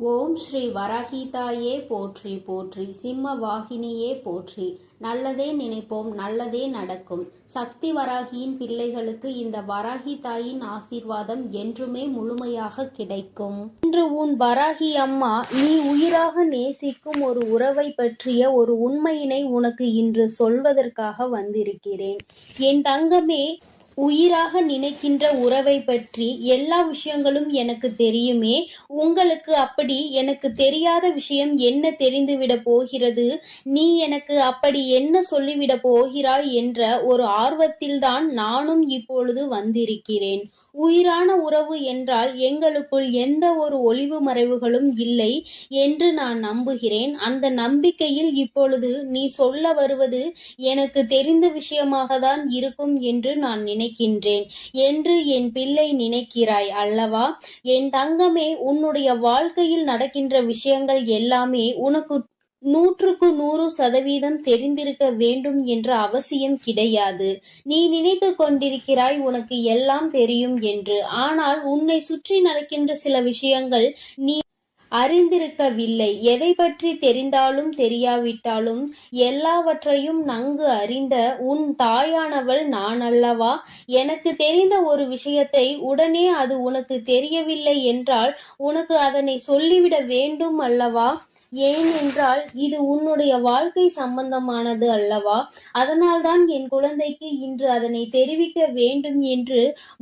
ஓம் ஸ்ரீ வராகிதாயே போற்றி போற்றி, சிம்ம வாகினியே போற்றி. நல்லதே நினைப்போம், நல்லதே நடக்கும். சக்தி வராகியின் பிள்ளைகளுக்கு இந்த வராகி தாயின் ஆசீர்வாதம் என்றுமே முழுமையாக கிடைக்கும். இன்று உன் வராகி அம்மா நீ உயிராக நேசிக்கும் ஒரு உறவை பற்றிய ஒரு உண்மையினை உனக்கு இன்று சொல்வதற்காக வந்திருக்கிறேன். என் தங்கமே, உயிராக நினைக்கின்ற உறவை பற்றி எல்லா விஷயங்களும் எனக்கு தெரியுமே. உங்களுக்கு அப்படி எனக்கு தெரியாத விஷயம் என்ன தெரிந்துவிட போகிறது? நீ எனக்கு அப்படி என்ன சொல்லிவிட போகிறாய் என்ற ஒரு ஆர்வத்தில்தான் நானும் இப்பொழுது வந்திருக்கிறேன். உயிரான உறவு என்றால் எங்களுக்குள் எந்த ஒரு ஒளிவு மறைவுகளும் இல்லை என்று நான் நம்புகிறேன். அந்த நம்பிக்கையில் இப்பொழுது நீ சொல்ல வருவது எனக்கு தெரிந்த விஷயமாக தான் இருக்கும் என்று நான் நினைக்கின்றேன் என்று என் பிள்ளை நினைக்கிறாய் அல்லவா? என் தங்கமே, உன்னுடைய வாழ்க்கையில் நடக்கின்ற விஷயங்கள் எல்லாமே உனக்கு 100% தெரிந்திருக்க வேண்டும் என்ற அவசியம் கிடையாது. நீ நினைத்து கொண்டிருக்கிறாய் உனக்கு எல்லாம் தெரியும் என்று. ஆனால் உன்னை சுற்றி நடக்கின்ற சில விஷயங்கள் நீ அறிந்திருக்கவில்லை. எதை பற்றி தெரிந்தாலும் தெரியாவிட்டாலும் எல்லாவற்றையும் நன்கு அறிந்த உன் தாயானவள் நான் அல்லவா? எனக்கு தெரிந்த ஒரு விஷயத்தை உடனே அது உனக்கு தெரியவில்லை என்றால் உனக்கு அதனை சொல்லிவிட வேண்டும் அல்லவா? ஏனென்றால் இது உன்னுடைய வாழ்க்கை சம்பந்தமானது அல்லவா? அதனால்தான் என் குழந்தைக்கு இன்று அதனை தெரிவிக்க வேண்டும் என்று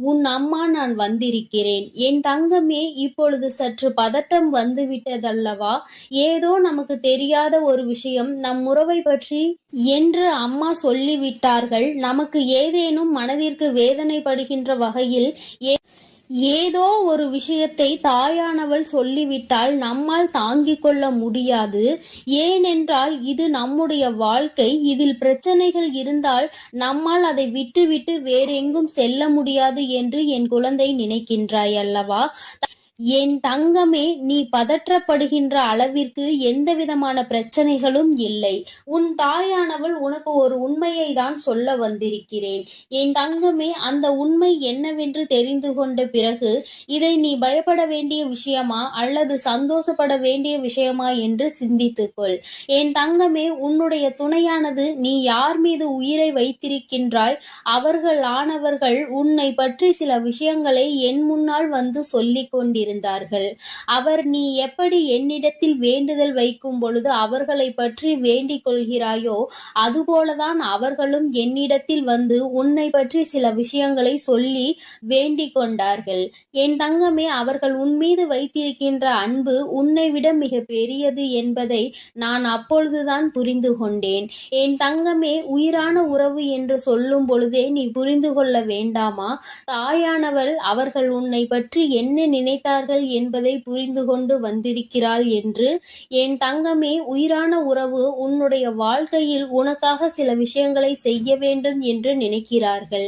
உன் அம்மா நான் வந்திருக்கிறேன். என் தங்கமே, இப்பொழுது சற்று பதட்டம் வந்துவிட்டதல்லவா? ஏதோ நமக்கு தெரியாத ஒரு விஷயம் நம் உறவை பற்றி என்று அம்மா சொல்லிவிட்டார்கள். நமக்கு ஏதேனும் மனதிற்கு வேதனைப்படுகின்ற வகையில் ஏதோ ஒரு விஷயத்தை தாயானவள் சொல்லிவிட்டால் நம்மால் தாங்கிக் கொள்ள முடியாது. ஏனென்றால் இது நம்முடைய வாழ்க்கை. இதில் பிரச்சனைகள் இருந்தால் நம்மால் அதை விட்டுவிட்டு வேறெங்கும் செல்ல முடியாது என்று என் குழந்தை நினைக்கின்றாய் அல்லவா? என் தங்கமே, நீ பதற்றப்படுகின்ற அளவிற்கு எந்த விதமான பிரச்சனைகளும் இல்லை. உன் தாயானவள் உனக்கு ஒரு உண்மையை தான் சொல்ல வந்திருக்கிறேன். என் தங்கமே, அந்த உண்மை என்னவென்று தெரிந்து கொண்ட பிறகு இதை நீ பயப்பட வேண்டிய விஷயமா அல்லது சந்தோஷப்பட வேண்டிய விஷயமா என்று சிந்தித்துக்கொள். என் தங்கமே, உன்னுடைய துணையானது நீ யார் மீது உயிரை வைத்திருக்கின்றாய் அவர்கள் ஆனவர்கள் உன்னை பற்றி சில விஷயங்களை என் முன்னால் வந்து சொல்லிக் கொண்டிருந்தார்கள். அவர் நீ எப்படி என்னிடத்தில் வேண்டுதல் வைக்கும் பொழுது அவர்களை பற்றி வேண்டிக் கொள்கிறாயோ அதுபோலதான் அவர்களும் என்னிடத்தில் வந்து உன்னை பற்றி சில விஷயங்களை சொல்லி வேண்டிக் கொண்டார்கள். என் தங்கமே, அவர்கள் உன் மீது வைத்திருக்கின்ற அன்பு உன்னை விட மிக பெரியது என்பதை நான் அப்பொழுதுதான் புரிந்து கொண்டேன். என் தங்கமே, உயிரான உறவு என்று சொல்லும் பொழுதே நீ புரிந்து கொள்ள வேண்டாமா? தாயானவள் அவர்கள் உன்னை பற்றி என்ன நினைத்தார்கள் என்பதை புரிந்து கொண்டு வந்திருக்கிறாள் என்று. என் தங்கமே, உயிரான உறவு உன்னுடைய வாழ்க்கையில் உனக்காக சில விஷயங்களை செய்ய வேண்டும் என்று நினைக்கிறார்கள்.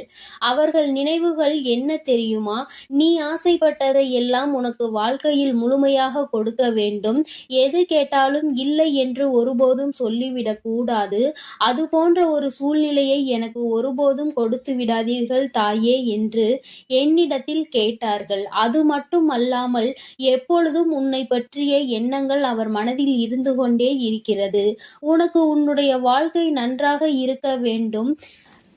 அவர்கள் நினைவுகள் என்ன தெரியுமா? நீ ஆசைப்பட்டதை எல்லாம் உனக்கு வாழ்க்கையில் முழுமையாக கொடுக்க வேண்டும். எது கேட்டாலும் இல்லை என்று ஒருபோதும் சொல்லிவிடக் கூடாது. அது போன்ற ஒரு சூழ்நிலையை எனக்கு ஒருபோதும் கொடுத்து விடாதீர்கள் தாயே என்று என்னிடத்தில் கேட்டார்கள். அது மட்டும் அல்லாமல் எப்பொழுதும் உன்னை பற்றிய எண்ணங்கள் அவர் மனதில் இருந்து கொண்டே இருக்கிறது. உனக்கு உன்னுடைய வாழ்க்கை நன்றாக இருக்க வேண்டும்.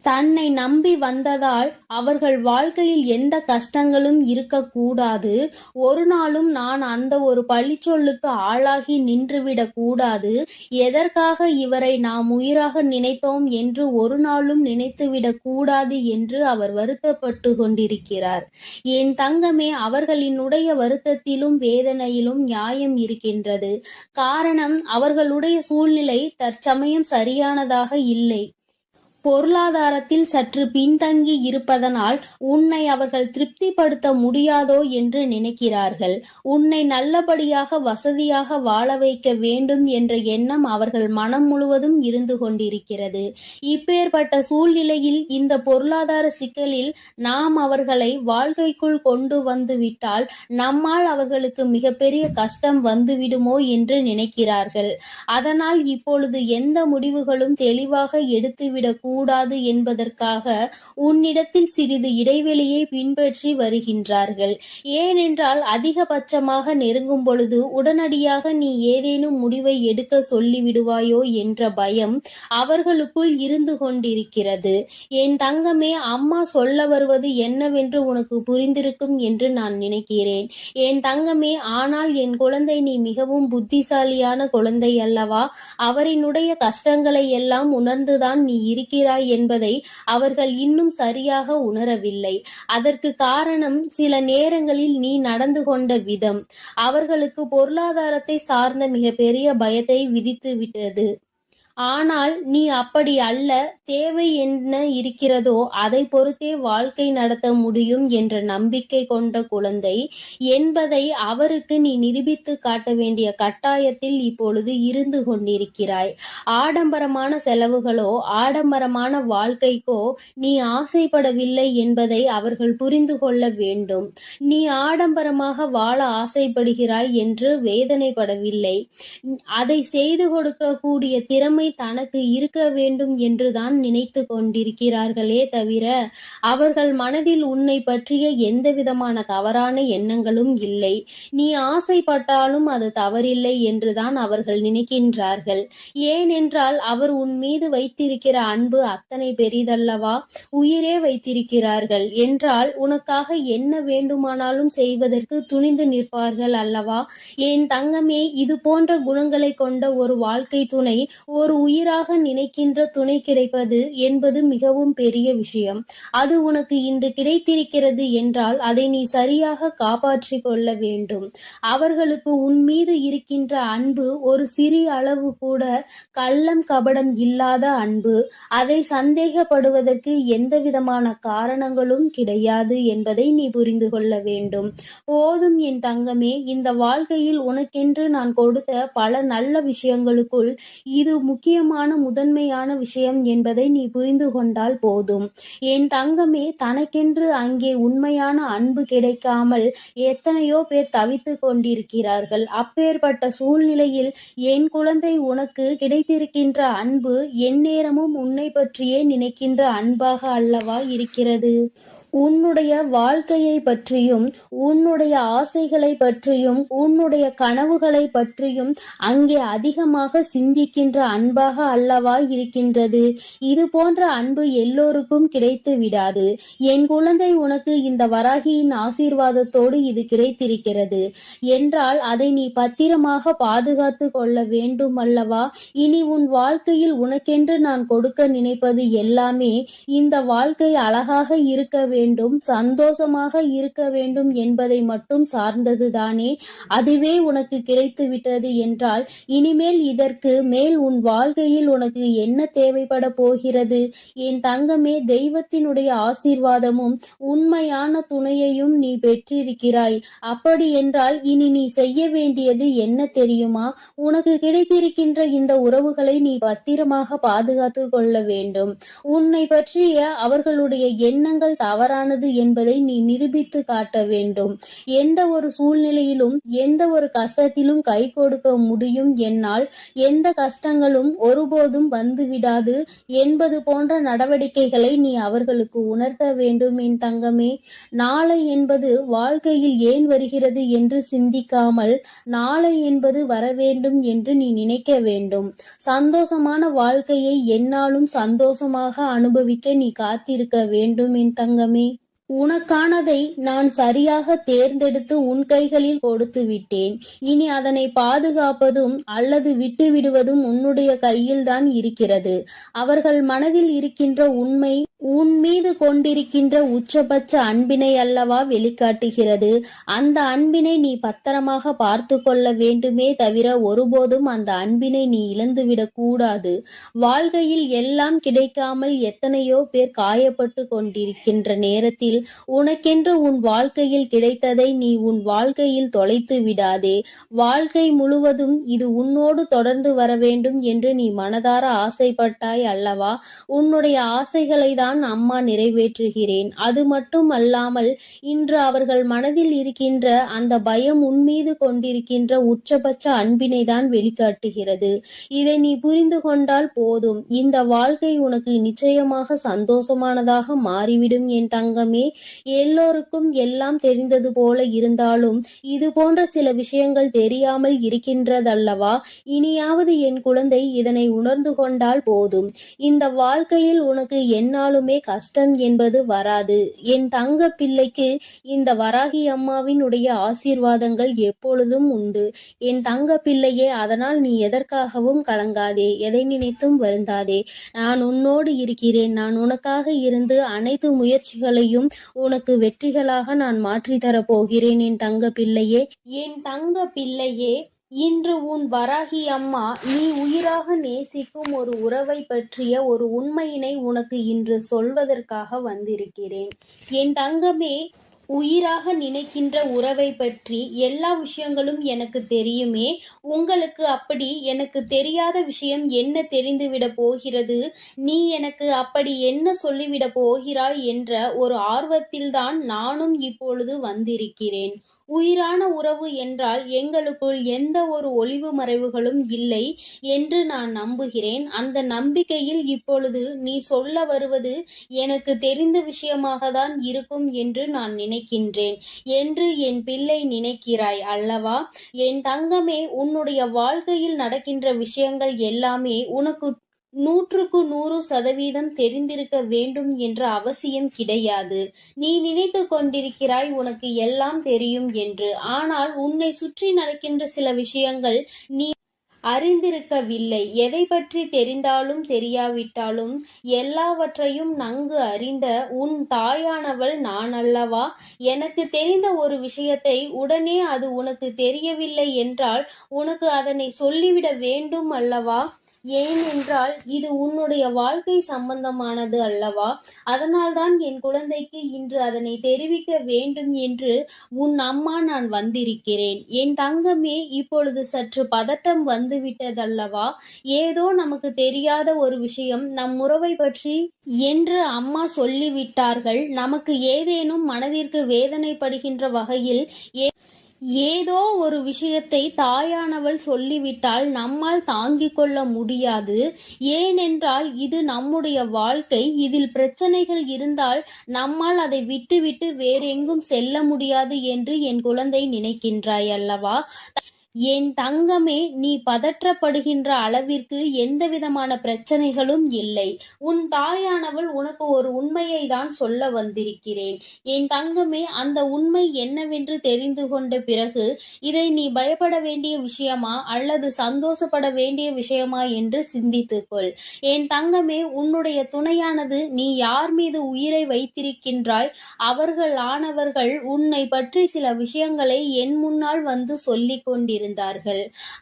தன்னை நம்பி வந்ததால் அவர்கள் வாழ்க்கையில் எந்த கஷ்டங்களும் இருக்கக்கூடாது. ஒரு நாளும் நான் அந்த ஒரு பழிச்சொல்லுக்கு ஆளாகி நின்றுவிடக் கூடாது. எதற்காக இவரை நாம் உயிராக நினைத்தோம் என்று ஒரு நாளும் நினைத்துவிடக் கூடாது என்று அவர் வருத்தப்பட்டு கொண்டிருக்கிறார். என் தங்கமே, அவர்களினுடைய வருத்தத்திலும் வேதனையிலும் நியாயம் இருக்கின்றது. காரணம், அவர்களுடைய சூழ்நிலை தற்சமயம் சரியானதாக இல்லை. பொருளாதாரத்தில் சற்று பின்தங்கி இருப்பதனால் உன்னை அவர்கள் திருப்திப்படுத்த முடியாதோ என்று நினைக்கிறார்கள். உன்னை நல்லபடியாக வசதியாக வாழ வைக்க வேண்டும் என்ற எண்ணம் அவர்கள் மனம் முழுவதும் இருந்து கொண்டிருக்கிறது. இப்பேற்பட்ட சூழ்நிலையில் இந்த பொருளாதார சிக்கலில் நாம் அவர்களை வாழ்க்கைக்குள் கொண்டு வந்து விட்டால் நம்மால் அவர்களுக்கு மிகப்பெரிய கஷ்டம் வந்துவிடுமோ என்று நினைக்கிறார்கள். அதனால் இப்பொழுது எந்த முடிவுகளும் தெளிவாக எடுத்துவிடக் கூடாது என்பதற்காக உன்னிடத்தில் சிறிது இடைவெளியை பின்பற்றி வருகின்றார்கள். ஏனென்றால் அதிகபட்சமாக நெருங்கும் பொழுது உடனடியாக நீ ஏதேனும் முடிவை எடுக்க சொல்லிவிடுவாயோ என்ற பயம் அவர்களுக்குள் இருந்து கொண்டிருக்கிறது. என் தங்கமே, அம்மா சொல்ல வருவது என்னவென்று உனக்கு புரிந்திருக்கும் என்று நான் நினைக்கிறேன். என் தங்கமே, ஆனால் என் குழந்தை, நீ மிகவும் புத்திசாலியான குழந்தை அல்லவா? அவரினுடைய கஷ்டங்களை எல்லாம் உணர்ந்துதான் நீ இருக்கிறாய் என்பதை அவர்கள் இன்னும் சரியாக உணரவில்லை. அதற்கு காரணம் சில நேரங்களில் நீ நடந்து கொண்ட விதம் அவர்களுக்கு பொருளாதாரத்தை சார்ந்த மிகப்பெரிய பயத்தை விதித்து விட்டது. ஆனால் நீ அப்படி அல்ல. தேவை என்ன இருக்கிறதோ அதை பொறுத்தே வாழ்க்கை நடத்த முடியும் என்ற நம்பிக்கை கொண்ட குழந்தை என்பதை அவருக்கு நீ நிரூபித்து காட்ட வேண்டிய கட்டாயத்தில் இப்பொழுது இருந்து கொண்டிருக்கிறாய். ஆடம்பரமான செலவுகளோ ஆடம்பரமான வாழ்க்கைக்கோ நீ ஆசைப்படவில்லை என்பதை அவர்கள் புரிந்து கொள்ள வேண்டும். நீ ஆடம்பரமாக வாழ ஆசைப்படுகிறாய் என்று வேதனைப்படவில்லை. அதை செய்து கொடுக்கக்கூடிய திறமை தனக்கு இருக்க வேண்டும் என்றுதான் நினைத்து கொண்டிருக்கிறார்களே தவிர அவர்கள் மனதில் உன்னை பற்றிய எந்த விதமான தவறான எண்ணங்களும் இல்லை. நீ ஆசைப்பட்டாலும் அது தவறில்லை என்றுதான் அவர்கள் நினைக்கின்றார்கள். ஏனென்றால் அவர் உன் மீது வைத்திருக்கிற அன்பு அத்தனை பெரிதல்லவா? உயிரே வைத்திருக்கிறார்கள் என்றால் உனக்காக என்ன வேண்டுமானாலும் செய்வதற்கு துணிந்து நிற்பார்கள் அல்லவா? என் தங்கமே, இது போன்ற குணங்களை கொண்ட ஒரு வாழ்க்கை துணை, ஒரு உயிராக நினைக்கின்ற துணை கிடைப்பது என்பது மிகவும் பெரிய விஷயம். அது உனக்கு இன்று கிடைத்திருக்கிறது என்றால் அதை நீ சரியாக காப்பாற்றிக் கொள்ள வேண்டும். அவர்களுக்கு உன் மீது இருக்கின்ற அன்பு ஒரு சிறிய அளவு கூட கள்ளம் கபடம் இல்லாத அன்பு. அதை சந்தேகப்படுவதற்கு எந்த விதமான காரணங்களும் கிடையாது என்பதை நீ புரிந்து கொள்ள வேண்டும். போதும் என் தங்கமே, இந்த வாழ்க்கையில் உனக்கென்று நான் கொடுத்த பல நல்ல விஷயங்களுக்குள் இது முக்கியமான முதன்மையான விஷயம் என்பதை நீ புரிந்து கொண்டால் போதும். என் தங்கமே, தனக்கென்று அங்கே உண்மையான அன்பு கிடைக்காமல் எத்தனையோ பேர் தவித்து கொண்டிருக்கிறார்கள். அப்பேற்பட்ட சூழ்நிலையில் என் குழந்தை, உனக்கு கிடைத்திருக்கின்ற அன்பு எந்நேரமும் உன்னை பற்றியே நினைக்கின்ற அன்பாக அல்லவா இருக்கிறது? உன்னுடைய வாழ்க்கையை பற்றியும் உன்னுடைய ஆசைகளை பற்றியும் உன்னுடைய கனவுகளை பற்றியும் அங்கே அதிகமாக சிந்திக்கின்ற அன்பாக அல்லவா இருக்கின்றது. இது போன்ற அன்பு எல்லோருக்கும் கிடைத்து விடாது. என் குழந்தை, உனக்கு இந்த வராகியின் ஆசீர்வாதத்தோடு இது கிடைத்திருக்கிறது என்றால் அதை நீ பத்திரமாக பாதுகாத்து கொள்ள வேண்டும் அல்லவா? இனி உன் வாழ்க்கையில் உனக்கென்று நான் கொடுக்க நினைப்பது எல்லாமே இந்த வாழ்க்கை அழகாக இருக்க வேண்டும், சந்தோஷமாக இருக்க வேண்டும் என்பதை மட்டும் சார்ந்ததுதானே? அதுவே உனக்கு கிடைத்து விட்டது என்றால் இனிமேல் இதற்கு மேல் உன் வாழ்க்கையில் உனக்கு என்ன தேவைப்பட போகிறது? என் தங்கமே, தெய்வத்தினுடைய ஆசீர்வாதமும் உண்மையான துணையையும் நீ பெற்றிருக்கிறாய். அப்படி என்றால் இனி நீ செய்ய வேண்டியது என்ன தெரியுமா? உனக்கு கிடைத்திருக்கின்ற இந்த உறவுகளை நீ பத்திரமாக பாதுகாத்து கொள்ள வேண்டும். உன்னை பற்றிய அவர்களுடைய எண்ணங்கள் தவறானது என்பதை நீ நிரூபித்து காட்ட வேண்டும். எந்த ஒரு சூழ்நிலையிலும் எந்த ஒரு கஷ்டத்திலும் கை கொடுக்க முடியும் என்னால், எந்த கஷ்டங்களும் ஒருபோதும் வந்துவிடாது என்பது போன்ற நடவடிக்கைகளை நீ அவர்களுக்கு உணர்த்த வேண்டும் என் தங்கமே. நாளை என்பது வாழ்க்கையில் ஏன் வருகிறது என்று சிந்திக்காமல் நாளை என்பது வர வேண்டும் என்று நீ நினைக்க வேண்டும். சந்தோஷமான வாழ்க்கையை எந்நாளும் சந்தோஷமாக அனுபவிக்க நீ காத்திருக்க வேண்டும் என் தங்கமே. உனக்கானதை நான் சரியாக தேர்ந்தெடுத்து உன் கைகளில் கொடுத்து விட்டேன். இனி அதனை பாதுகாப்பதும் அல்லது விட்டு விடுவதும் உன்னுடைய கையில்தான் இருக்கிறது. அவர்கள் மனதில் இருக்கின்ற உண்மை உன் மீது கொண்டிருக்கின்ற உச்சபட்ச அன்பினை அல்லவா வெளிக்காட்டுகிறது. அந்த அன்பினை நீ பத்திரமாக பார்த்து கொள்ள வேண்டுமே தவிர ஒருபோதும் அந்த அன்பினை நீ இழந்துவிடக் கூடாது. வாழ்க்கையில் எல்லாம் கிடைக்காமல் எத்தனையோ பேர் காயப்பட்டு கொண்டிருக்கின்ற நேரத்தில் உனக்கென்று உன் வாழ்க்கையில் கிடைத்ததை நீ உன் வாழ்க்கையில் தொலைத்து விடாதே. வாழ்க்கை முழுவதும் இது உன்னோடு தொடர்ந்து வர வேண்டும் என்று நீ மனதார ஆசைப்பட்டாய் அல்லவா? உன்னுடைய ஆசைகளை தான் தான் அம்மா நிறைவேற்றுகிறேன். அது மட்டும் அல்லாமல் இன்று அவர்கள் மனதில் இருக்கின்ற அந்த பயம் உன்மீது கொண்டிருக்கின்ற உச்சபட்ச அன்பினை தான் வெளிக்காட்டுகிறது. இதை நீ புரிந்து கொண்டால் போதும். இந்த வாழ்க்கை உனக்கு நிச்சயமாக சந்தோஷமானதாக மாறிவிடும் என் தங்கமே. எல்லோருக்கும் எல்லாம் தெரிந்தது போல இருந்தாலும் இது போன்ற சில விஷயங்கள் தெரியாமல் இருக்கின்றதல்லவா? இனியாவது என் குழந்தை இதனை உணர்ந்து கொண்டால் போதும். இந்த வாழ்க்கையில் உனக்கு எந்நாளுமே கஷ்டம் என்பது வராது. என் தங்க பிள்ளைக்கு இந்த வராகி அம்மாவினுடைய ஆசீர்வாதங்கள் எப்பொழுதும் உண்டு. என் தங்க பிள்ளையே, அதனால் நீ எதற்காகவும் கலங்காதே, எதை நினைத்தும் வருந்தாதே. நான் உன்னோடு இருக்கிறேன். நான் உனக்காக இருந்து அனைத்து முயற்சிகளையும் உனக்கு வெற்றிகளாக நான் மாற்றித் தரப் போகிறேன் என் தங்க பிள்ளையே. என் தங்க பிள்ளையே, இன்று உன் வராகி அம்மா நீ உயிராக நேசிக்கும் ஒரு உறவை பற்றிய ஒரு உண்மையினை உனக்கு இன்று சொல்வதற்காக வந்திருக்கிறேன். என் தங்கமே, உயிராக நினைக்கின்ற உறவை பற்றி எல்லா விஷயங்களும் எனக்கு தெரியுமே. உங்களுக்கு அப்படி எனக்கு தெரியாத விஷயம் என்ன தெரிந்துவிட போகிறது? நீ எனக்கு அப்படி என்ன சொல்லிவிட போகிறாய் என்ற ஒரு ஆர்வத்தில்தான் நானும் இப்பொழுது வந்திருக்கிறேன். உயிரான உறவு என்றால் எங்களுக்குள் எந்த ஒரு ஒளிவு மறைவுகளும் இல்லை என்று நான் நம்புகிறேன். அந்த நம்பிக்கையில் இப்பொழுது நீ சொல்ல வருவது எனக்கு தெரிந்த விஷயமாக தான் இருக்கும் என்று நான் நினைக்கின்றேன் என்று என் பிள்ளை நினைக்கிறாய் அல்லவா? என் தங்கமே, உன்னுடைய வாழ்க்கையில் நடக்கின்ற விஷயங்கள் எல்லாமே உனக்கு 100% தெரிந்திருக்க வேண்டும் என்ற அவசியம் கிடையாது. நீ நினைத்து கொண்டிருக்கிறாய் உனக்கு எல்லாம் தெரியும் என்று. ஆனால் உன்னை சுற்றி நடக்கின்ற சில விஷயங்கள் நீ அறிந்திருக்கவில்லை. எதை பற்றி தெரிந்தாலும் தெரியாவிட்டாலும் எல்லாவற்றையும் நன்கு அறிந்த உன் தாயானவள் நான் அல்லவா? எனக்கு தெரிந்த ஒரு விஷயத்தை உடனே அது உனக்கு தெரியவில்லை என்றால் உனக்கு அதனை சொல்லிவிட வேண்டும் அல்லவா? ஏனென்றால் இது உன்னுடைய வாழ்க்கை சம்பந்தமானது அல்லவா? அதனால்தான் என் குழந்தைக்கு இன்று அதனை தெரிவிக்க வேண்டும் என்று உன் அம்மா நான் வந்திருக்கிறேன். என் தங்கமே, இப்பொழுது சற்று பதட்டம் வந்துவிட்டதல்லவா? ஏதோ நமக்கு தெரியாத ஒரு விஷயம் நம் உறவை பற்றி என்று அம்மா சொல்லிவிட்டார்கள். நமக்கு ஏதேனும் மனதிற்கு வேதனைப்படுகின்ற வகையில் ஏதோ ஒரு விஷயத்தை தாயானவள் சொல்லிவிட்டால் நம்மால் தாங்கிக் கொள்ள முடியாது. ஏனென்றால் இது நம்முடைய வாழ்க்கை. இதில் பிரச்சனைகள் இருந்தால் நம்மால் அதை விட்டுவிட்டு வேறெங்கும் செல்ல முடியாது என்று என் குழந்தை நினைக்கின்றாய் அல்லவா? என் தங்கமே, நீ பதற்றப்படுகின்ற அளவிற்கு எந்தவிதமான பிரச்சனைகளும் இல்லை. உன் தாயானவள் உனக்கு ஒரு உண்மையை தான் சொல்ல வந்திருக்கிறேன். என் தங்கமே, அந்த உண்மை என்னவென்று தெரிந்து கொண்ட பிறகு இதை நீ பயப்பட வேண்டிய விஷயமா அல்லது சந்தோஷப்பட வேண்டிய விஷயமா என்று சிந்தித்துக்கொள். என் தங்கமே, உன்னுடைய துணையானது நீ யார் மீது உயிரை வைத்திருக்கின்றாய் அவர்கள் ஆனவர்கள் உன்னை பற்றி சில விஷயங்களை என் முன்னால் வந்து சொல்லிக் கொண்டிருந்தார்கள்.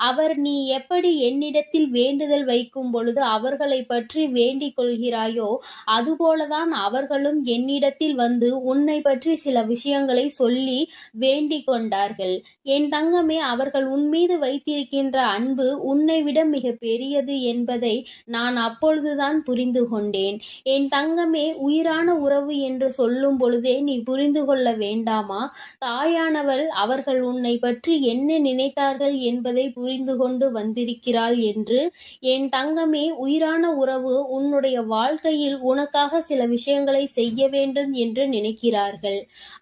அவர் நீ எப்படி என்னிடத்தில் வேண்டுதல் வைக்கும் பொழுது அவர்களை பற்றி வேண்டிக் கொள்கிறாயோ அதுபோலதான் அவர்களும் என்னிடத்தில் வந்து உன்னை பற்றி சில விஷயங்களை சொல்லி வேண்டிக் கொண்டார்கள். என் தங்கமே, அவர்கள் உன்மீது வைத்திருக்கின்ற அன்பு உன்னை விட மிக பெரியது என்பதை நான் அப்பொழுதுதான் புரிந்து கொண்டேன். என் தங்கமே, உயிரான உறவு என்று சொல்லும் பொழுதே நீ புரிந்து கொள்ள வேண்டாமா? தாயானவள் அவர்கள் உன்னை பற்றி என்ன நினைத்தார்கள் என்பதை புரிந்து கொண்டு வந்திருக்கிறாள் என்று. என் தங்கமே, உயிரான உறவு உன்னுடைய வாழ்க்கையில் உனக்காக சில விஷயங்களை செய்ய வேண்டும் என்று நினைக்கிறார்கள்.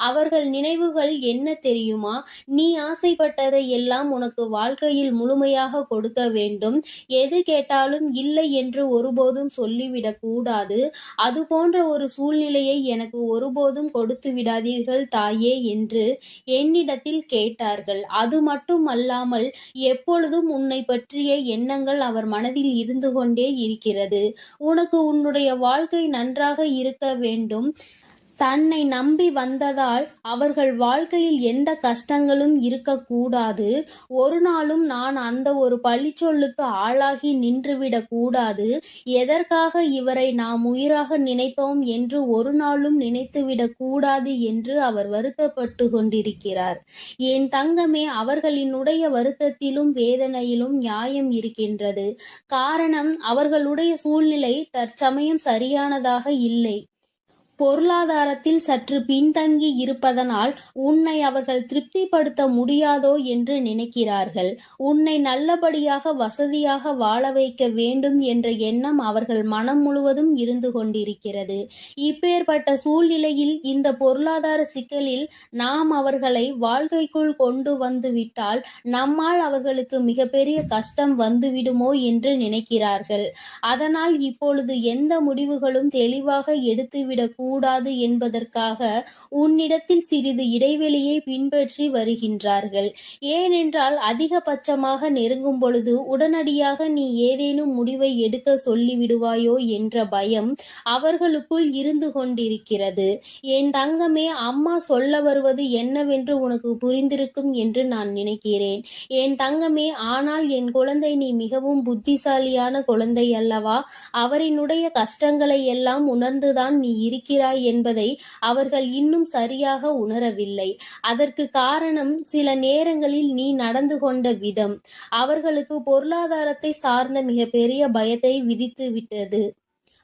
அவர்கள் நினைவுகள் என்ன தெரியுமா? நீ ஆசைப்பட்டதை எல்லாம் உனக்கு வாழ்க்கையில் முழுமையாக கொடுக்க வேண்டும். எது கேட்டாலும் இல்லை என்று ஒருபோதும் சொல்லிவிடக் கூடாது. அது போன்ற ஒரு சூழ்நிலையை எனக்கு ஒருபோதும் கொடுத்து விடாதீர்கள் தாயே என்று என்னிடத்தில் கேட்டார்கள். அது மட்டும் அல்லாமல் எப்பொழுதும் உன்னை பற்றிய எண்ணங்கள் அவர் மனதில் இருந்து கொண்டே இருக்கிறது. உனக்கு உன்னுடைய வாழ்க்கை நன்றாக இருக்க வேண்டும். தன்னை நம்பி வந்ததால் அவர்கள் வாழ்க்கையில் எந்த கஷ்டங்களும் இருக்கக்கூடாது. ஒரு நாளும் நான் அந்த ஒரு பழிச்சொல்லுக்கு ஆளாகி நின்றுவிடக் கூடாது. எதற்காக இவரை நாம் உயிராக நினைத்தோம் என்று ஒரு நாளும் நினைத்துவிடக் கூடாது என்று அவர் வருத்தப்பட்டு கொண்டிருக்கிறார். என் தங்கமே, அவர்களினுடைய வருத்தத்திலும் வேதனையிலும் நியாயம் இருக்கின்றது. காரணம், அவர்களுடைய சூழ்நிலை தற்சமயம் சரியானதாக இல்லை. பொருளாதாரத்தில் சற்று பின்தங்கி இருப்பதனால் உன்னை அவர்கள் திருப்திப்படுத்த முடியாதோ என்று நினைக்கிறார்கள். உன்னை நல்லபடியாக வசதியாக வாழ வைக்க வேண்டும் என்ற எண்ணம் அவர்கள் மனம் முழுவதும் இருந்து கொண்டிருக்கிறது. இப்பேற்பட்ட சூழ்நிலையில் இந்த பொருளாதார சிக்கலில் நாம் அவர்களை வாழ்க்கைக்குள் கொண்டு வந்து விட்டால் நம்மால் அவர்களுக்கு மிகப்பெரிய கஷ்டம் வந்துவிடுமோ என்று நினைக்கிறார்கள். அதனால் இப்பொழுது எந்த முடிவுகளும் தெளிவாக எடுத்துவிடக் கூடாது என்பதற்காக உன்னிடத்தில் சிறிது இடைவெளியை பின்பற்றி வருகின்றார்கள். ஏனென்றால் அதிகபட்சமாக நெருங்கும் பொழுது உடனடியாக நீ ஏதேனும் முடிவை எடுக்க சொல்லிவிடுவாயோ என்ற பயம் அவர்களுக்குள் இருந்து கொண்டிருக்கிறது. என் தங்கமே, அம்மா சொல்ல வருவது என்னவென்று உனக்கு புரிந்திருக்கும் என்று நான் நினைக்கிறேன். என் தங்கமே, ஆனால் என் குழந்தை, நீ மிகவும் புத்திசாலியான குழந்தை அல்லவா? அவரினுடைய கஷ்டங்களை எல்லாம் உணர்ந்துதான் நீ இருக்கிறாய் என்பதை அவர்கள் இன்னும் சரியாக உணரவில்லை. அதற்கு காரணம் சில நேரங்களில் நீ நடந்து கொண்ட விதம் அவர்களுக்கு பொருளாதாரத்தை சார்ந்த மிகப்பெரிய பயத்தை விதித்து விட்டது.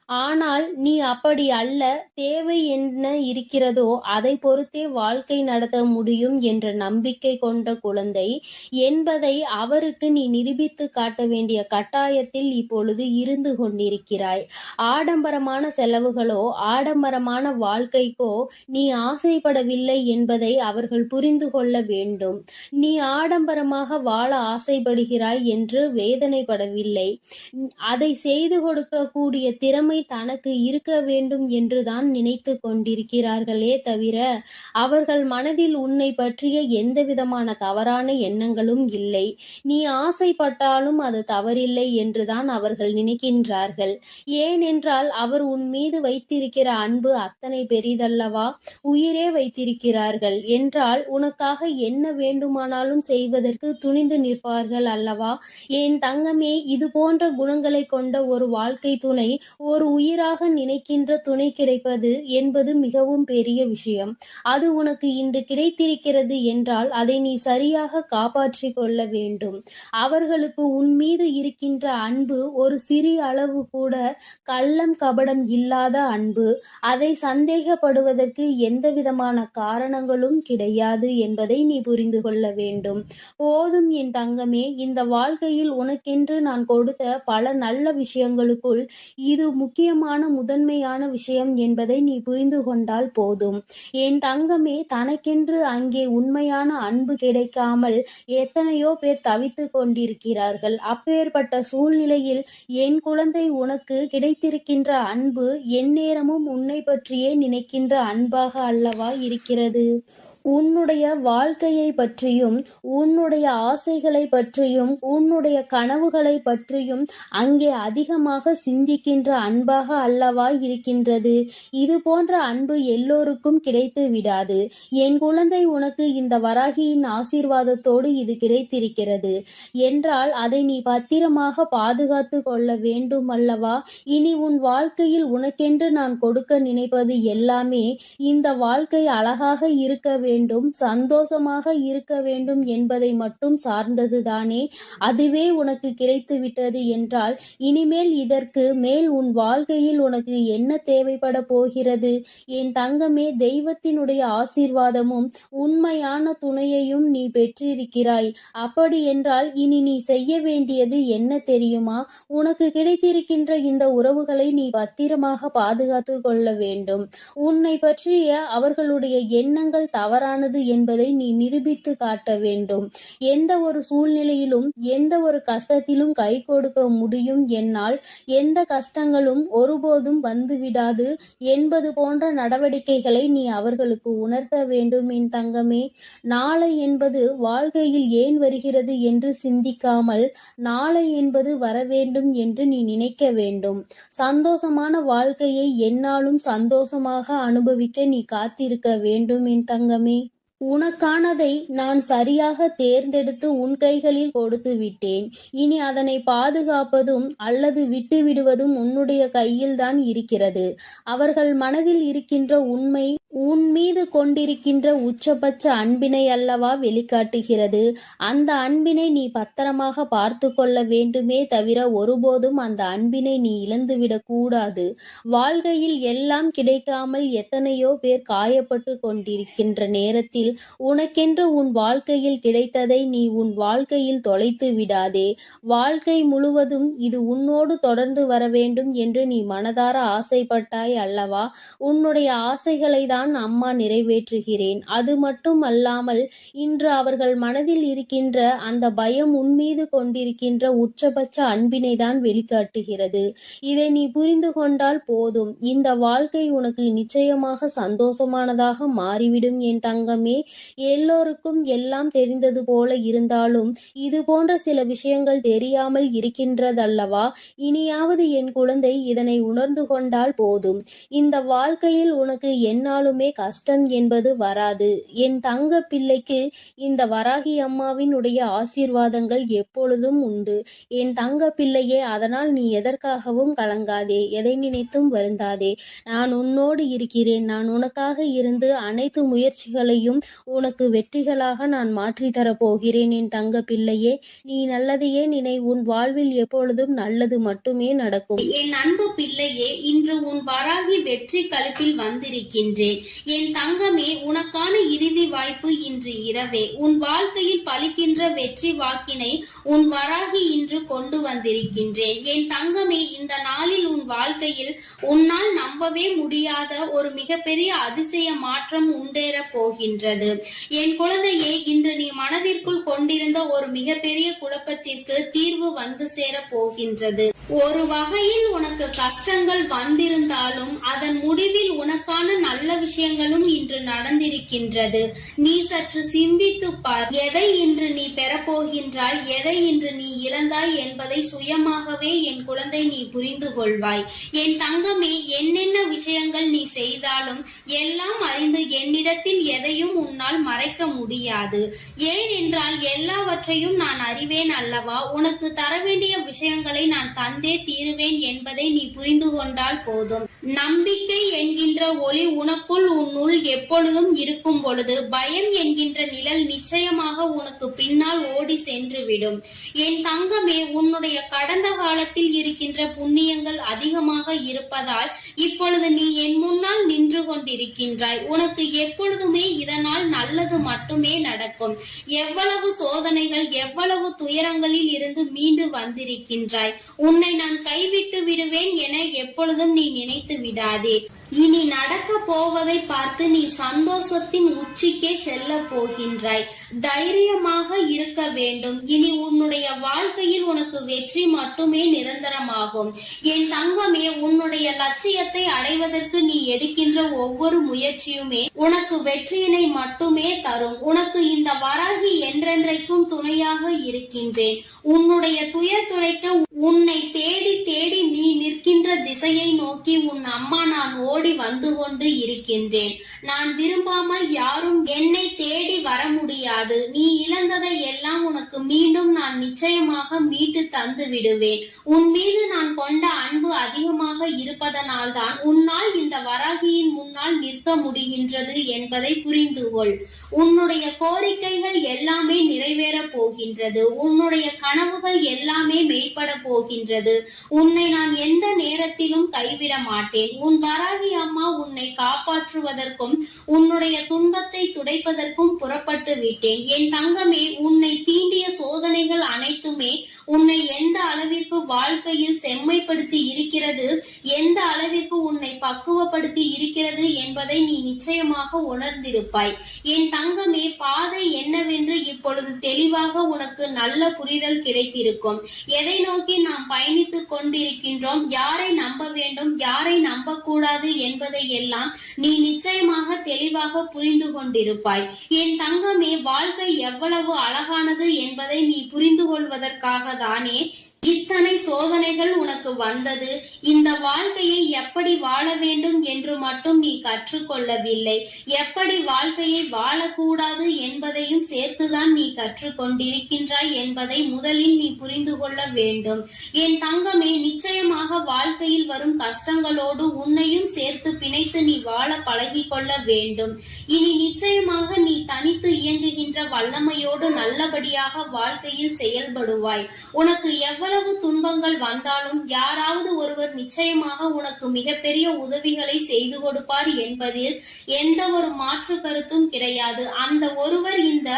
ஆனால் நீ அப்படி அல்ல. தேவை என்ன இருக்கிறதோ அதை பொறுத்தே வாழ்க்கை நடத்த முடியும் என்ற நம்பிக்கை கொண்ட குழந்தை என்பதை அவருக்கு நீ நிரூபித்து காட்ட வேண்டிய கட்டாயத்தில் இப்பொழுது இருந்து கொண்டிருக்கிறாய். ஆடம்பரமான செலவுகளோ ஆடம்பரமான வாழ்க்கைக்கோ நீ ஆசைப்படவில்லை என்பதை அவர்கள் புரிந்து கொள்ள வேண்டும். நீ ஆடம்பரமாக வாழ ஆசைப்படுகிறாய் என்று வேதனைப்படவில்லை. அதை செய்து கொடுக்கக்கூடிய திறமை தனக்கு இருக்க வேண்டும் என்றுதான் நினைத்து கொண்டிருக்கிறார்களே தவிர அவர்கள் மனதில் உன்னை பற்றிய எந்தவிதமான தவறான எண்ணங்களும் இல்லை. நீ ஆசைப்பட்டாலும் அது தவறில்லை என்றுதான் அவர்கள் நினைக்கின்றார்கள். ஏனென்றால் அவர் உன் மீது வைத்திருக்கிற அன்பு அத்தனை பெரிதல்லவா? உயிரே வைத்திருக்கிறார்கள் என்றால் உனக்காக என்ன வேண்டுமானாலும் செய்வதற்கு துணிந்து நிற்பார்கள் அல்லவா? என் தங்கமே, இது போன்ற குணங்களை கொண்ட ஒரு வாழ்க்கை துணை, ஒரு உயிராக நினைக்கின்ற துணை கிடைப்பது என்பது மிகவும் பெரிய விஷயம். அது உனக்கு இன்று கிடைத்திருக்கிறது என்றால் அதை நீ சரியாக காப்பாற்றிக் கொள்ள வேண்டும். அவர்களுக்கு உன் மீது இருக்கின்ற அன்பு ஒரு சிறிய அளவு கூட கள்ளம் கபடம் இல்லாத அன்பு. அதை சந்தேகப்படுவதற்கு எந்தவிதமான காரணங்களும் கிடையாது என்பதை நீ புரிந்து கொள்ள வேண்டும். போதும் என் தங்கமே, இந்த வாழ்க்கையில் உனக்கென்று நான் கொடுத்த பல நல்ல விஷயங்களுக்குள் இது முக்கியமான முதன்மையான விஷயம் என்பதை நீ புரிந்து கொண்டால் போதும். என் தங்கமே, தனக்கென்று அங்கே உண்மையான அன்பு கிடைக்காமல் எத்தனையோ பேர் தவித்துக் கொண்டிருக்கிறார்கள். அப்பேற்பட்ட சூழ்நிலையில் என் குழந்தை, உனக்கு கிடைத்திருக்கின்ற அன்பு எந்நேரமும் உன்னை பற்றியே நினைக்கின்ற அன்பாக அல்லவா இருக்கிறது? உன்னுடைய வாழ்க்கையை பற்றியும் உன்னுடைய ஆசைகளை பற்றியும் உன்னுடைய கனவுகளை பற்றியும் அங்கே அதிகமாக சிந்திக்கின்ற அன்பாக அல்லவா இருக்கின்றது. இது போன்ற அன்பு எல்லோருக்கும் கிடைத்து விடாது. என் குழந்தை, உனக்கு இந்த வராகியின் ஆசீர்வாதத்தோடு இது கிடைத்திருக்கிறது என்றால் அதை நீ பத்திரமாக பாதுகாத்து கொள்ள வேண்டும் அல்லவா? இனி உன் வாழ்க்கையில் உனக்கென்று நான் கொடுக்க நினைப்பது எல்லாமே இந்த வாழ்க்கை அழகாக இருக்க வேண்டும், சந்தோஷமாக இருக்க வேண்டும் என்பதை மட்டும் சார்ந்ததுதானே? அதுவே உனக்கு கிடைத்து விட்டது என்றால் இனிமேல் இதற்கு மேல் உன் வாழ்க்கையில் உனக்கு என்ன தேவைப்பட போகிறது? என் தங்கமே, தெய்வத்தினுடைய ஆசீர்வாதமும் உண்மையான துணையையும் நீ பெற்றிருக்கிறாய். அப்படி என்றால் இனி நீ செய்ய வேண்டியது என்ன தெரியுமா? உனக்கு கிடைத்திருக்கின்ற இந்த உறவுகளை நீ பத்திரமாக பாதுகாத்து கொள்ள வேண்டும். உன்னை பற்றிய அவர்களுடைய எண்ணங்கள் தவறானது என்பதை நீ நிரூபித்து காட்ட வேண்டும். எந்த ஒரு சூழ்நிலையிலும் எந்த ஒரு கஷ்டத்திலும் கை கொடுக்க முடியும், என்னால் எந்த கஷ்டங்களும் ஒருபோதும் வந்துவிடாது என்பது போன்ற நடவடிக்கைகளை நீ அவர்களுக்கு உணர்த்த வேண்டும் என் தங்கமே. நாளை என்பது வாழ்க்கையில் ஏன் வருகிறது என்று சிந்திக்காமல் நாளை என்பது வர வேண்டும் என்று நீ நினைக்க வேண்டும். சந்தோஷமான வாழ்க்கையை எந்நாளும் சந்தோஷமாக அனுபவிக்க நீ காத்திருக்க வேண்டும் என் தங்கமே. உனக்கானதை நான் சரியாக தேர்ந்தெடுத்து உன் கைகளில் கொடுத்து விட்டேன். இனி அதனை பாதுகாப்பதும் அல்லது விட்டுவிடுவதும் உன்னுடைய கையில்தான் இருக்கிறது. அவர்கள் மனதில் இருக்கின்ற உண்மை உன் மீது கொண்டிருக்கின்ற உச்சபட்ச அன்பினை அல்லவா வெளிக்காட்டுகிறது. அந்த அன்பினை நீ பத்திரமாக பார்த்து கொள்ள வேண்டுமே தவிர ஒருபோதும் அந்த அன்பினை நீ இழந்துவிடக் கூடாது. வாழ்க்கையில் எல்லாம் கிடைக்காமல் எத்தனையோ பேர் காயப்பட்டு கொண்டிருக்கின்ற நேரத்தில் உனக்கென்று உன் வாழ்க்கையில் கிடைத்ததை நீ உன் வாழ்க்கையில் தொலைத்து விடாதே. வாழ்க்கை முழுவதும் இது உன்னோடு தொடர்ந்து வர வேண்டும் என்று நீ மனதார ஆசைப்பட்டாய் அல்லவா? உன்னுடைய ஆசைகளை தான் அம்மா நிறைவேற்றுகிறேன். அது மட்டும் அல்லாமல் இன்று அவர்கள் மனதில் இருக்கின்ற அந்த பயம் உன்மீது கொண்டிருக்கின்ற உச்சபட்ச அன்பினை தான் வெளிக்காட்டுகிறது. இதை நீ புரிந்து கொண்டால் போதும். இந்த வாழ்க்கை உனக்கு நிச்சயமாக சந்தோஷமானதாக மாறிவிடும் என் தங்கமே. எல்லோருக்கும் எல்லாம் தெரிந்தது போல இருந்தாலும் இது போன்ற சில விஷயங்கள் தெரியாமல் இருக்கின்றதல்லவா? இனியாவது என் குழந்தை இதனை உணர்ந்து கொண்டால் போதும். இந்த வாழ்க்கையில் உனக்கு என்னாலுமே கஷ்டம் என்பது வராது. என் தங்க பிள்ளைக்கு இந்த வராகி அம்மாவின் உடைய ஆசீர்வாதங்கள் எப்பொழுதும் உண்டு. என் தங்க பிள்ளையே, அதனால் நீ எதற்காகவும் கலங்காதே, எதை நினைத்தும் வருந்தாதே. நான் உன்னோடு இருக்கிறேன். நான் உனக்காக இருந்து அனைத்து முயற்சிகளையும் உனக்கு வெற்றிகளாக நான் மாற்றி தரப்போகிறேன். என் தங்க பிள்ளையே, நீ நல்லதையே நினை. உன் வாழ்வில் எப்பொழுதும் நல்லது மட்டுமே நடக்கும். என் அன்பு பிள்ளையே, இன்று உன் வராகி வெற்றி களிப்பில் வந்திருக்கின்றேன். என் தங்கமே, உனக்கான இறுதி வாய்ப்பு இன்று இரவே. உன் வாழ்க்கையில் பலிக்கின்ற வெற்றி வாக்கினை உன் வராகி இன்று கொண்டு வந்திருக்கின்றேன். என் தங்கமே, இந்த நாளில் உன் வாழ்க்கையில் உன்னால் நம்பவே முடியாத ஒரு மிகப்பெரிய அதிசய மாற்றம் உண்டேற போகின்றது. என் குழந்தையே, இன்று நீ மனதிற்குள் கொண்டிருந்த ஒரு மிகப்பெரிய குழப்பத்திற்கு தீர்வு வந்து சேர போகின்றது. ஒரு வகையில் உனக்கு கஷ்டங்கள் வந்திருந்தாலும் அதன் முடிவில் உனக்கான நல்ல விஷயங்களும் இன்று நடந்திருக்கின்றது. நீ சற்று சிந்தித்து பார். எதை இன்று நீ பெறப்போகின்றாய், எதை இன்று நீ இழந்தாய் என்பதை சுயமாகவே என் குழந்தை நீ புரிந்து கொள்வாய். என் தங்கமே, என்னென்ன விஷயங்கள் நீ செய்தாலும் எல்லாம் அறிந்து என்னிடத்தில் எதையும் உன்னால் மறைக்க முடியாது. ஏனென்றால் எல்லாவற்றையும் நான் அறிவேன் அல்லவா? உனக்கு தர வேண்டிய விஷயங்களை நான் தந்தே தீருவேன் என்பதை நீ புரிந்து கொண்டால் போதும். நம்பிக்கை என்கின்ற ஒளி உனக்குள் உன்னுள் எப்பொழுதும் இருக்கும் பொழுது பயம் என்கின்ற நிழல் நிச்சயமாக உனக்கு பின்னால் ஓடி சென்றுவிடும். என் தங்கமே, உன்னுடைய கடந்த காலத்தில் இருக்கின்ற புண்ணியங்கள் அதிகமாக இருப்பதால் இப்பொழுது நீ என் முன்னால் நின்று கொண்டிருக்கின்றாய். உனக்கு எப்பொழுதுமே இதனால் நல்லது மட்டுமே நடக்கும். எவ்வளவு சோதனைகள், எவ்வளவு துயரங்களில் இருந்து மீண்டு வந்திருக்கின்றாய். உன்னை நான் கைவிட்டு விடுவேன் என எப்பொழுதும் நீ நினைத்து விடாதே. இனி நடக்க போவதை பார்த்து நீ சந்தோஷத்தின் உச்சிக்கே செல்ல போகின்றாய். தைரியமாக இருக்க வேண்டும். இனி உன்னுடைய வாழ்க்கையில் உனக்கு வெற்றி மட்டுமே நிரந்தரமாகும். என் தங்கமே, உன்னுடைய லட்சியத்தை அடைவதற்கு நீ எடுக்கின்ற ஒவ்வொரு முயற்சியுமே உனக்கு வெற்றியினை மட்டுமே தரும். உனக்கு இந்த வராகி என்றென்றைக்கும் துணையாக இருக்கின்றேன். உன்னுடைய துயர் துடைக்க உன்னை தேடி தேடி நீ நிற்கின்ற திசையை நோக்கி உன் அம்மா நான் ஓடி வந்து கொண்டு இருக்கின்றேன். நான் விரும்பாமல் யாரும் என்னை தேடி வர முடியாது. நீ இழந்ததை எல்லாம் உனக்கு மீண்டும் நான் நிச்சயமாக மீட்டு தந்து விடுவேன். உன் மீது நான் கொண்ட அன்பு அதிகமாக இருப்பதனால் தான் உன்னால் இந்த வராகியின் முன்னால் நிற்க முடிகின்றது என்பதை புரிந்து கொள். உன்னுடைய கோரிக்கைகள் எல்லாமே நிறைவேற போகின்றது. உன்னுடைய கனவுகள் எல்லாமே மெய்ப்பட போகின்றது. உன்னை நான் எந்த நேரத்திலும் கைவிட மாட்டேன். உன் வராகி அம்மா உன்னை காப்பாற்றுவதற்கும் உன்னுடைய துன்பத்தை துடைப்பதற்கும் புறப்பட்டு விட்டேன். என் தங்கமே, உன்னை தீண்டிய சோதனைகள் அனைத்துமே உன்னை எந்த அளவிற்கு வாழ்க்கையில் செம்மைப்படுத்தி இருக்கிறது, எந்த அளவிற்கு உன்னை பக்குவப்படுத்தி இருக்கிறது என்பதை நீ நிச்சயமாக உணர்ந்திருப்பாய். என் தங்கமே, பாதை என்னவென்று இப்பொழுது தெளிவாக உனக்கு நல்ல புரிதல் கிடைத்திருக்கும். எதை நோக்கி நாம் பயணித்துக் கொண்டிருக்கின்றோம், யாரை நம்ப வேண்டும், யாரை நம்பக்கூடாது என்பதை எல்லாம் நீ நிச்சயமாக தெளிவாக புரிந்து கொண்டிருப்பாய். என் தங்கமே, வாழ்க்கை எவ்வளவு அழகானது என்பதை நீ புரிந்து கொள்வதற்காக தானே இத்தனை சோதனைகள் உனக்கு வந்தது. இந்த வாழ்க்கையை எப்படி வாழ வேண்டும் என்று மட்டும் நீ கற்றுக்கொள்ளவில்லை, எப்படி வாழ்க்கையை வாழக்கூடாது என்பதையும் சேர்த்துதான் நீ கற்றுக்கொண்டிருக்கின்றாய் என்பதை முதலில் நீ புரிந்து கொள்ள வேண்டும். என் தங்கமே, நிச்சயமாக வாழ்க்கையில் வரும் கஷ்டங்களோடு உன்னையும் சேர்த்து பிணைத்து நீ வாழ பழகி கொள்ள வேண்டும். இனி நிச்சயமாக நீ தனித்து இயங்குகின்ற வல்லமையோடு நல்லபடியாக வாழ்க்கையில் செயல்படுவாய். உனக்கு எவ்வளவு துன்பங்கள் வந்தாலும் யாராவது ஒருவர் நிச்சயமாக உனக்கு மிகப்பெரிய உதவிகளை செய்து கொடுப்பார் என்பதில் எந்த ஒரு மாற்று கருத்தும் கிடையாது. அந்த ஒருவர் இந்த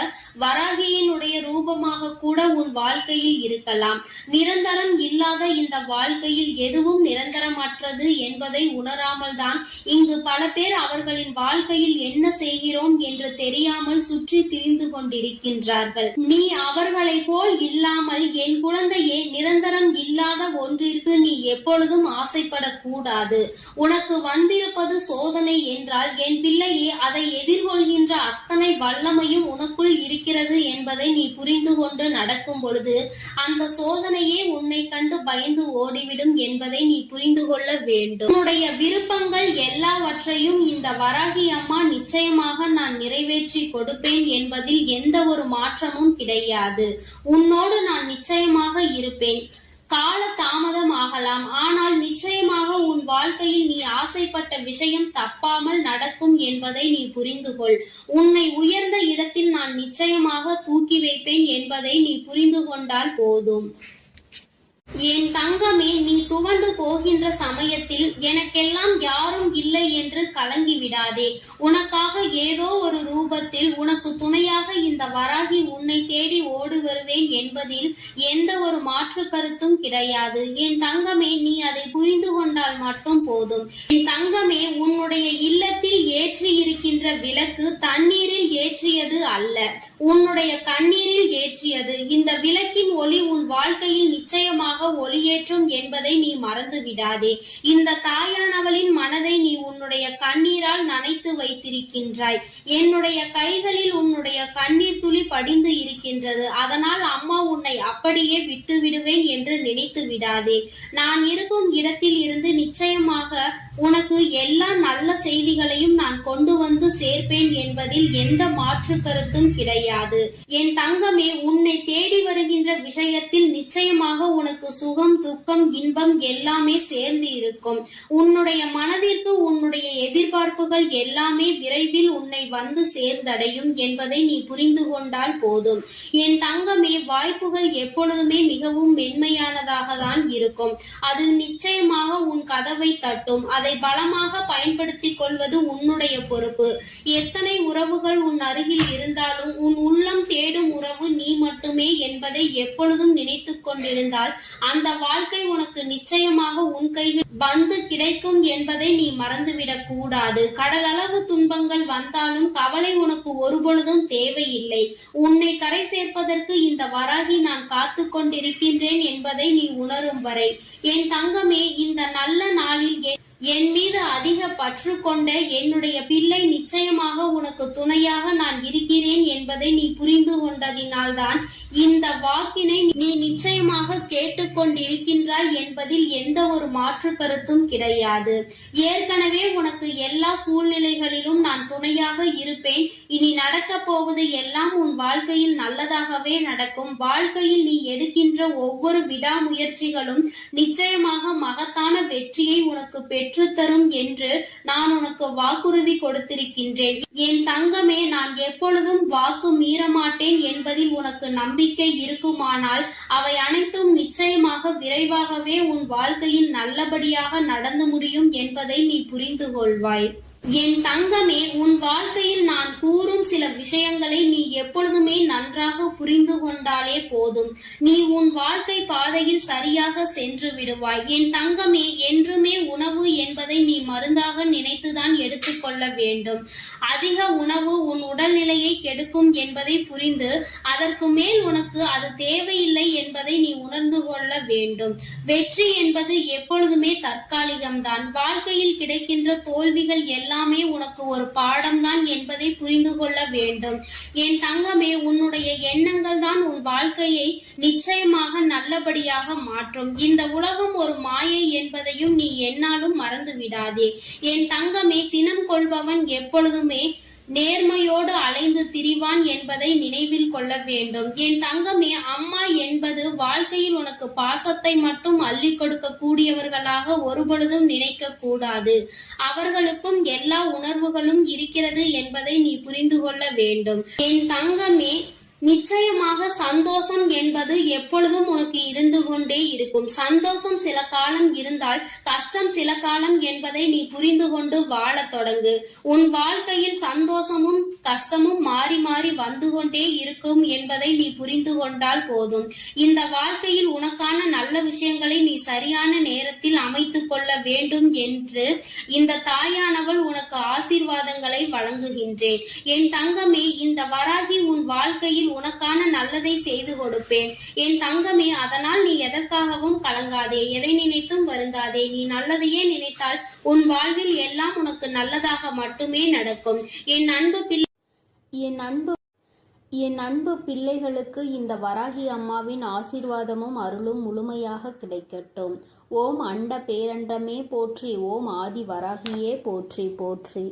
வராகியினுடைய ரூபமாக கூட உன் வாழ்க்கையில் இருக்கலாம். நிரந்தரம் இல்லாத இந்த வாழ்க்கையில் எதுவும் நிரந்தரமற்றது என்பதை உணராமல் தான் இங்கு பல பேர் அவர்களின் வாழ்க்கையில் என்ன செய்கிறோம் என்று தெரியாமல் சுற்றி திரிந்து கொண்டிருக்கின்றார்கள். நீ அவர்களை போல் இல்லாமல் என் குழந்தையே, நிரந்தரம் இல்லாத ஒன்றிற்கு நீ எப்பொழுதும் ஆசைப்படக்கூடாது. உனக்கு வந்திருப்பது சோதனை என்றால் என் பிள்ளையே, அதை எதிர்கொள்கின்ற அத்தனை வல்லமையும் உனக்குள் இருக்கிறது என்பதை நீ புரிந்து கொண்டு நடக்கும் பொழுது அந்த சோதனையே உன்னை கண்டு பயந்து ஓடிவிடும் என்பதை நீ புரிந்து கொள்ள வேண்டும். உன்னுடைய விருப்பங்கள் எல்லாவற்றையும் இந்த வராகி அம்மா நிச்சயமாக நான் நிறைவேற்றி கொடுப்பேன் என்பதில் எந்த ஒரு மாற்றமும் கிடையாது. உன்னோடு நான் நிச்சயமாக இருப்பேன். கால தாமதம் ஆகலாம், ஆனால் நிச்சயமாக உன் வாழ்க்கையில் நீ ஆசைப்பட்ட விஷயம் தப்பாமல் நடக்கும் என்பதை நீ புரிந்து கொள். உன்னை உயர்ந்த இடத்தில் நான் நிச்சயமாக தூக்கி வைப்பேன் என்பதை நீ புரிந்து கொண்டால் போதும். என் தங்கமே, நீ துவண்டு போகின்ற சமயத்தில் எனக்கெல்லாம் யாரும் இல்லை என்று கலங்கி விடாதே. உனக்காக ஏதோ ஒரு ரூபத்தில் உனக்கு துணையாக இந்த வராகி உன்னை தேடி ஓடி வருவேன் என்பதில் எந்த ஒரு மாற்று கருத்தும் கிடையாது. என் தங்கமே, நீ அதை புரிந்து கொண்டால் மட்டும் போதும். என் தங்கமே, உன்னுடைய இல்லத்தில் ஏற்றி இருக்கின்ற விளக்கு தண்ணீரில் ஏற்றியது அல்ல, உன்னுடைய கண்ணீரில் ஏற்றியது. இந்த விளக்கின் ஒளி உன் வாழ்க்கையில் நிச்சயமாக ஒளியேற்றும் என்பதை நீ மறந்து விடாதே. இந்த தாயானவளின் மனதை நீ உன்னுடைய கண்ணீரால் நனைத்து வைத்திருக்கின்றாய். என்னுடைய கைகளில் உன்னுடைய கண்ணீர் துளி படிந்து இருக்கின்றது. அதனால் அம்மா உன்னை அப்படியே விட்டு விடுவேன் என்று நினைத்து விடாதே. நான் இருக்கும் இடத்தில் இருந்து நிச்சயமாக உனக்கு எல்லா நல்ல செய்திகளையும் நான் கொண்டு வந்து சேர்ப்பேன் என்பதில் எந்த மாற்று கருத்தும் கிடையாது. என் தங்கமே, உன்னை தேடி வருகின்ற விஷயத்தில் நிச்சயமாக உனக்கு சுகம், துக்கம், இன்பம் எல்லாமே சேர்ந்து இருக்கும். உன்னுடைய மனதிற்கு உன்னுடைய எதிர்பார்ப்புகள் எல்லாமே விரைவில் உன்னை வந்து சேர்ந்தடையும் என்பதை நீ புரிந்து கொண்டால் போதும். என் தங்கமே, வாய்ப்புகள் எப்பொழுதுமே மிகவும் மென்மையானதாக தான் இருக்கும். அது நிச்சயமாக உன் கதவை தட்டும். அதை பலமாக பயன்படுத்திக் கொள்வது உன்னுடைய பொறுப்பு. எத்தனை உறவுகள் உன் அருகில் இருந்தாலும் உன் உள்ளம் தேடும் உறவு நீ மட்டுமே என்பதை எப்பொழுதும் நினைத்துக் கொண்டிருந்தால் அந்த வாழ்க்கை உனக்கு நிச்சயமாக உன் கையில் வந்து கிடைக்கும் என்பதை நீ மறந்துவிடக் கூடாது. கடலளவு துன்பங்கள் வந்தாலும் கவலை உனக்கு ஒருபொழுதும் தேவையில்லை. உன்னை கரை சேர்ப்பதற்கு இந்த வராகி நான் காத்து கொண்டிருக்கின்றேன் என்பதை நீ உணரும் வரை. என் தங்கமே, இந்த நல்ல நாளில் என் மீது அதிக பற்று கொண்ட என்னுடைய பிள்ளை நிச்சயமாக உனக்கு துணையாக நான் இருக்கிறேன் என்பதை நீ புரிந்து கொண்டதினால்தான் இந்த வாக்கினை நீ நிச்சயமாக கேட்டுக்கொண்டிருக்கின்றாய் என்பதில் எந்த ஒரு மாற்று கருத்தும் கிடையாது. ஏற்கனவே உனக்கு எல்லா சூழ்நிலைகளிலும் நான் துணையாக இருப்பேன். இனி நடக்க போவது எல்லாம் உன் வாழ்க்கையில் நல்லதாகவே நடக்கும். வாழ்க்கையில் நீ எடுக்கின்ற ஒவ்வொரு விடாமுயற்சிகளும் நிச்சயமாக மகத்தான வெற்றியை உனக்கு பெற்றுத்தரும் என்று நான் உனக்கு வாக்குறுதி கொடுத்திருக்கின்றேன். என் தங்கமே, நான் எப்பொழுதும் வாக்கு மீறமாட்டேன் என்பதில் உனக்கு நம்பிக்கை இருக்குமானால் அவை அனைத்தும் நிச்சயமாக விரைவாகவே உன் வாழ்க்கையில் நல்லபடியாக நடந்து முடியும் என்பதை நீ புரிந்து கொள்வாய். என் தங்கமே, உன் வாழ்க்கையில் நான் கூறும் சில விஷயங்களை நீ எப்பொழுதுமே நன்றாக புரிந்து கொண்டாலே போதும். நீ உன் வாழ்க்கை பாதையில் சரியாக சென்று விடுவாய். என் தங்கமே, என்றுமே உணவு என்பதை நீ மருந்தாக நினைத்துதான் எடுத்துக்கொள்ள வேண்டும். அதிக உணவு உன் உடல்நிலையை கெடுக்கும் என்பதை புரிந்து அதற்கு மேல் உனக்கு அது தேவையில்லை என்பதை நீ உணர்ந்து கொள்ள வேண்டும். வெற்றி என்பது எப்பொழுதுமே தற்காலிகம்தான். வாழ்க்கையில் கிடைக்கின்ற தோல்விகள் எல்லாம் எல்லாமே உனக்கு ஒரு பாடம்தான் என்பதை புரிந்து கொள்ள வேண்டும். என் தங்கமே, உன்னுடைய எண்ணங்கள் தான் உன் வாழ்க்கையை நிச்சயமாக நல்லபடியாக மாற்றும். இந்த உலகம் ஒரு மாயை என்பதையும் நீ என்னாலும் மறந்து விடாதே. என் தங்கமே, சினம் கொள்பவன் எப்பொழுதுமே நேர்மையோடு அலைந்து திரிவான் என்பதை நினைவில் கொள்ள வேண்டும். என் தங்கமே, அம்மா என்பது வாழ்க்கையில் உனக்கு பாசத்தை மட்டும் அள்ளி கொடுக்க கூடியவர்களாக ஒருபொழுதும் நினைக்க கூடாது. அவர்களுக்கும் எல்லா உணர்வுகளும் இருக்கிறது என்பதை நீ புரிந்து கொள்ள வேண்டும். என் தங்கமே, நிச்சயமாக சந்தோஷம் என்பது எப்பொழுதும் உனக்கு இருந்து கொண்டே இருக்கும். சந்தோஷம் சில காலம் இருந்தால் கஷ்டம் சில காலம் என்பதை நீ புரிந்து கொண்டு வாழ தொடங்கு. உன் வாழ்க்கையில் சந்தோஷமும் கஷ்டமும் மாறி மாறி வந்து கொண்டே இருக்கும் என்பதை நீ புரிந்து கொண்டால் போதும். இந்த வாழ்க்கையில் உனக்கான நல்ல விஷயங்களை நீ சரியான நேரத்தில் அமைத்துக் கொள்ள வேண்டும் என்று இந்த தாயானவள் உனக்கு ஆசீர்வாதங்களை வழங்குகின்றேன். என் தங்கமே, இந்த வராகி உன் வாழ்க்கையில் உனக்கான நல்லதை செய்து கொடுப்பேன். என் தங்கமே, அதனால் நீ எதற்காகவும் கலங்காதே, எதை நினைத்தும் வருந்தாதே. நீ நல்லதையே நினைத்தால் உன் வாழ்வில் எல்லாம் உனக்கு நல்லதாக மட்டுமே நடக்கும். என் அன்பு பிள்ளைகளுக்கு இந்த வராகி அம்மாவின் ஆசீர்வாதமும் அருளும் முழுமையாக கிடைக்கட்டும். ஓம் அண்ட பேரண்டமே போற்றி. ஓம் ஆதி வராகியே போற்றி போற்றி.